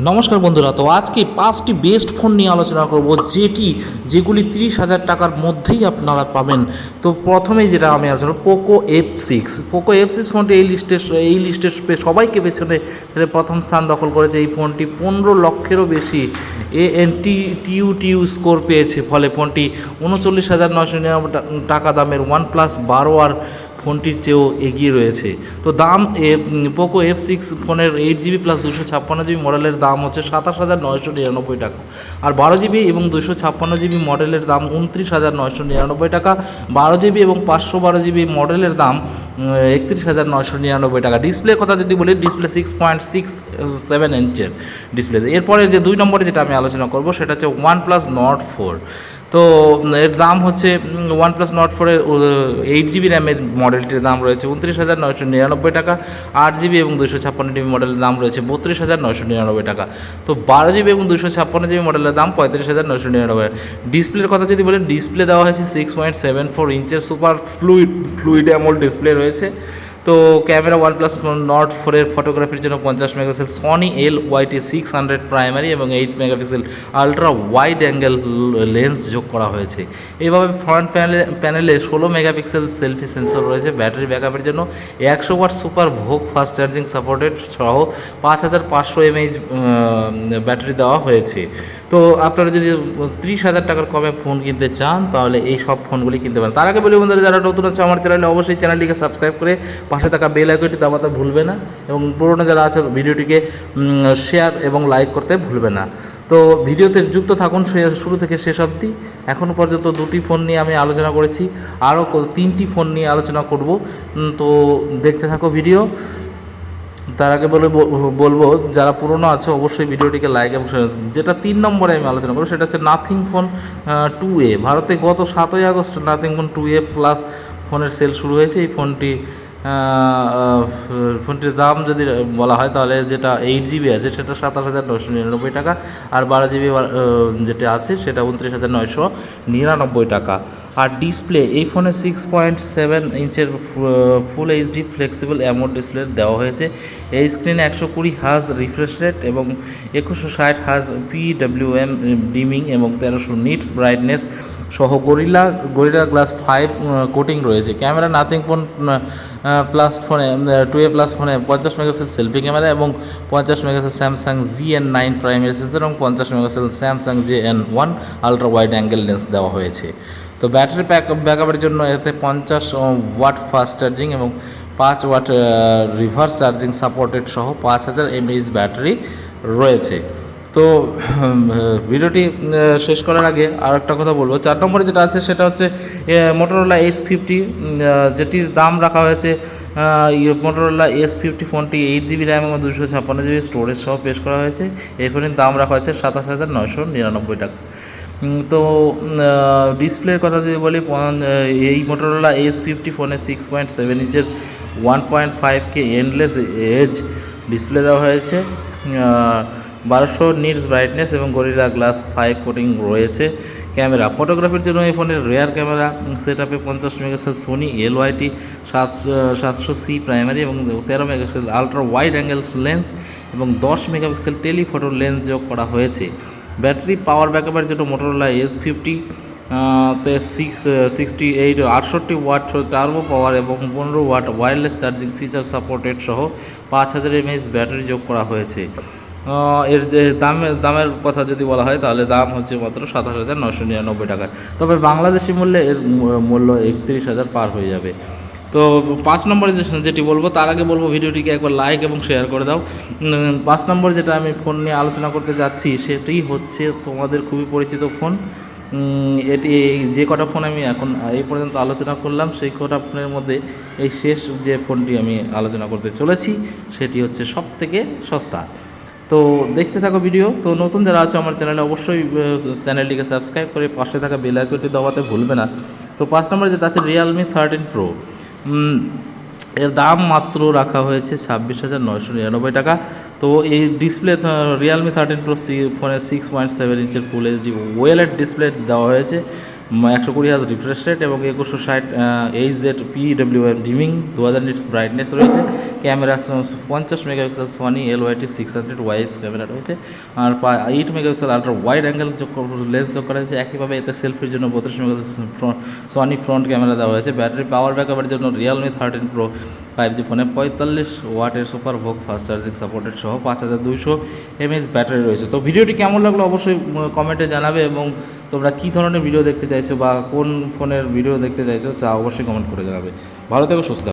নমস্কার বন্ধুরা, তো আজকে 5টি বেস্ট ফোন নিয়ে আলোচনা করব যেগুলি 30,000 টাকার মধ্যেই আপনারা পাবেন। তো প্রথমেই যেটা আমি আলোচনা পোকো F6 ফোনটি এই লিস্টে সবাইকে পেছনে প্রথম স্থান দখল করেছে। এই ফোনটি 15 লক্ষেরও বেশি টিউ স্কোর পেয়েছে, ফলে ফোনটি 39,999 টাকা দামের OnePlus 12R ফোনটির চেয়েও এগিয়ে রয়েছে। তো দাম পোকো F6 ফোনের 8GB প্লাস 256GB মডেলের দাম হচ্ছে 27,999 টাকা, আর 12GB এবং 256GB মডেলের দাম 29,999 টাকা। 12GB এবং 512GB মডেলের দাম 31,999 টাকা। ডিসপ্লের কথা যদি বলি, ডিসপ্লে 6.67 ইঞ্চের ডিসপ্লে। এরপরে যে 2 নম্বরে যেটা আমি আলোচনা করব সেটা হচ্ছে OnePlus Nord 4। তো এর দাম হচ্ছে OnePlus Nord 4-এর 8GB র্যামের মডেলটির দাম রয়েছে 29,999 টাকা। 8GB এবং 256GB মডেলের দাম রয়েছে 32,999 টাকা। তো 12GB এবং 256GB মডেলের দাম 35,999। ডিসপ্লের কথা যদি বলেন, ডিসপ্লে দেওয়া হয়েছে 6.74 ইঞ্চের সুপার ফ্লুইড অ্যামোলেড ডিসপ্লে রয়েছে। তো ক্যামেরা OnePlus Nord 4-এর ফটোগ্রাফির জন্য 50 মেগাপিক্সেল সনি LYT600 প্রাইমারি এবং 8 megapixel ultra wide angle lens যোগ করা হয়েছে। এইভাবে ফ্রন্ট প্যানেলে 16 মেগাপিক্সেল সেলফি সেন্সর রয়েছে। ব্যাটারি ব্যাকআপের জন্য 100 watt super VOOC fast charging supported সহ 5500 mAh ব্যাটারি দেওয়া হয়েছে। তো আপনারা যদি 30,000 টাকার কমে ফোন কিনতে চান তাহলে এই সব ফোনগুলি কিনতে পারেন। তার আগে বলি বন্ধুরা, যারা নতুন আছে আমার চ্যানেলে, অবশ্যই চ্যানেলটিকে সাবস্ক্রাইব করে পাশে থাকা বেল আইকনটি দাবাতে ভুলবে না, এবং পুরোনো যারা আছে ভিডিওটিকে শেয়ার এবং লাইক করতে ভুলবে না। তো ভিডিওতে যুক্ত থাকুন শুরু থেকে শেষ অবধি। এখনও পর্যন্ত 2টি ফোন নিয়ে আমি আলোচনা করেছি, আরও 3টি ফোন নিয়ে আলোচনা করব। তো দেখতে থাকো ভিডিও। তার আগে বলবো যারা পুরনো আছে অবশ্যই ভিডিওটিকে লাইক এবং যেটা 3 নম্বরে আমি আলোচনা করবো সেটা হচ্ছে নাথিং ফোন 2A। ভারতে গত 7ই August nothing phone 2A plus ফোনের সেল শুরু হয়েছে। এই ফোনটির দাম যদি বলা হয় তাহলে যেটা 8GB আছে সেটা 27,999 টাকা, আর 12GB যেটা আছে সেটা 29,999 টাকা। আর ডিসপ্লে এই ফোনে 6.7 ইঞ্চের full HD flexible AMOLED display দেওয়া হয়েছে। এই স্ক্রিনে 120 হার্জ রিফ্রেশ রেট এবং 2160 হার্জ PWM ডিমিং এবং 1300 নিটস ব্রাইটনেস সহ গরিলা গ্লাস 5 কোটিং রয়েছে। ক্যামেরা নাথিং ফোন প্লাস ফোনে 2A প্লাস ফোনে 50 মেগাপিক্সেল সেলফি ক্যামেরা এবং 50 megapixel Samsung ZN9 primary sensor এবং 50 megapixel Samsung JN1 ultra wide angle lens দেওয়া হয়েছে। তো ব্যাটারি ব্যাকআপের জন্য এতে 50 ওয়াট ফাস্ট চার্জিং এবং 5 ওয়াট রিভার্স চার্জিং সাপোর্টেড সহ 5000 mAh ব্যাটারি রয়েছে। তো ভিডিওটি শেষ করার আগে আর একটা কথা বলবো, 4 নম্বরে যেটা আছে সেটা হচ্ছে মোটরোলা S50, যেটির দাম রাখা হয়েছে মোটরোলা S50 ফোনটি 8GB র্যাম এবং 256GB স্টোরেজ সহ পেশ করা হয়েছে। এই ফোনের দাম রাখা হয়েছে 27,999 টাকা। তো ডিসপ্লের কথা যদি বলি, এই মোটরোলা S50 ফোনে 6.7 ইঞ্চের 1.5K এন্ডলেস এজ ডিসপ্লে দেওয়া হয়েছে। 1200 নিটস ব্রাইটনেস এবং গরিলা গ্লাস 5 কোটিং রয়েছে। ক্যামেরা ফটোগ্রাফির জন্য এই ফোনের রেয়ার ক্যামেরা সেট আপে 50 megapixel Sony LYT 700C primary এবং 13 megapixel ultra wide angles lens এবং 10 মেগাপিক্সেল টেলিফটো লেন্স যোগ করা হয়েছে। ব্যাটারি পাওয়ার ব্যাকআপের জন্য মোটরোলা S50 তে 68 ওয়াট টার্বো পাওয়ার এবং 15 watt wireless charging feature supported সহ 5000 mAh ব্যাটারি যোগ করা হয়েছে। এর যে দামের কথা যদি বলা হয় তাহলে দাম হচ্ছে মাত্র 27,999 টাকা। তবে বাংলাদেশি মূল্যে এর মূল্য 31,000 পার হয়ে যাবে। তো 5 নম্বরে যেটি বলবো, তার আগে বলবো ভিডিওটিকে একবার লাইক এবং শেয়ার করে দাও। 5 নম্বর যেটা আমি ফোন নিয়ে আলোচনা করতে যাচ্ছি সেটি হচ্ছে তোমাদের খুবই পরিচিত ফোন। এটি যে কটা ফোন আমি এখন এই পর্যন্ত আলোচনা করলাম সেই কটা ফোনের মধ্যে এই শেষ যে ফোনটি আমি আলোচনা করতে চলেছি সেটি হচ্ছে সবথেকে সস্তা। তো দেখতে থাকো ভিডিও। তো নতুন যারা আছে আমার চ্যানেলে অবশ্যই চ্যানেলটিকে সাবস্ক্রাইব করে পাশে থাকা বেল আইকনটি দবাতে ভুলবে না। তো 5 নম্বরে যেটা আছে Realme 13 Pro, এর দাম মাত্র রাখা হয়েছে 26,999 টাকা। তো এই ডিসপ্লে Realme 13 Pro ফোনের 6.7 ইঞ্চের ফুল এইচডি ওয়েলেড ডিসপ্লে দেওয়া হয়েছে। 120 হার্জ রিফ্রেশ রেট এবং 2160 এইচজেড PWM ডিমিং, 2000 নিটস ব্রাইটনেস রয়েছে। Camera 50 megapixel Sony LYT 600 wise camera রয়েছে, আর 8 megapixel ultra wide angle lens যোগ করা হয়েছে। একইভাবে এতে সেলফির জন্য 32 মেগাপিক্সেল সনি ফ্রন্ট ক্যামেরা দেওয়া হয়েছে। ব্যাটারি পাওয়ার ব্যাকআপের জন্য রিয়েলমি 13 প্রো 5G ফোনে 45 ওয়াটের super VOOC fast charging supported সহ 5200 mAh ব্যাটারি রয়েছে। তো ভিডিওটি কেমন লাগলো অবশ্যই কমেন্টে জানাবে, এবং তোমরা কী ধরনের ভিডিও দেখতে চাইছো বা কোন ফোনের ভিডিও দেখতে চাইছো অবশ্যই কমেন্ট করে জানাবে। ভালো থেকো, সুস্থ থাকো।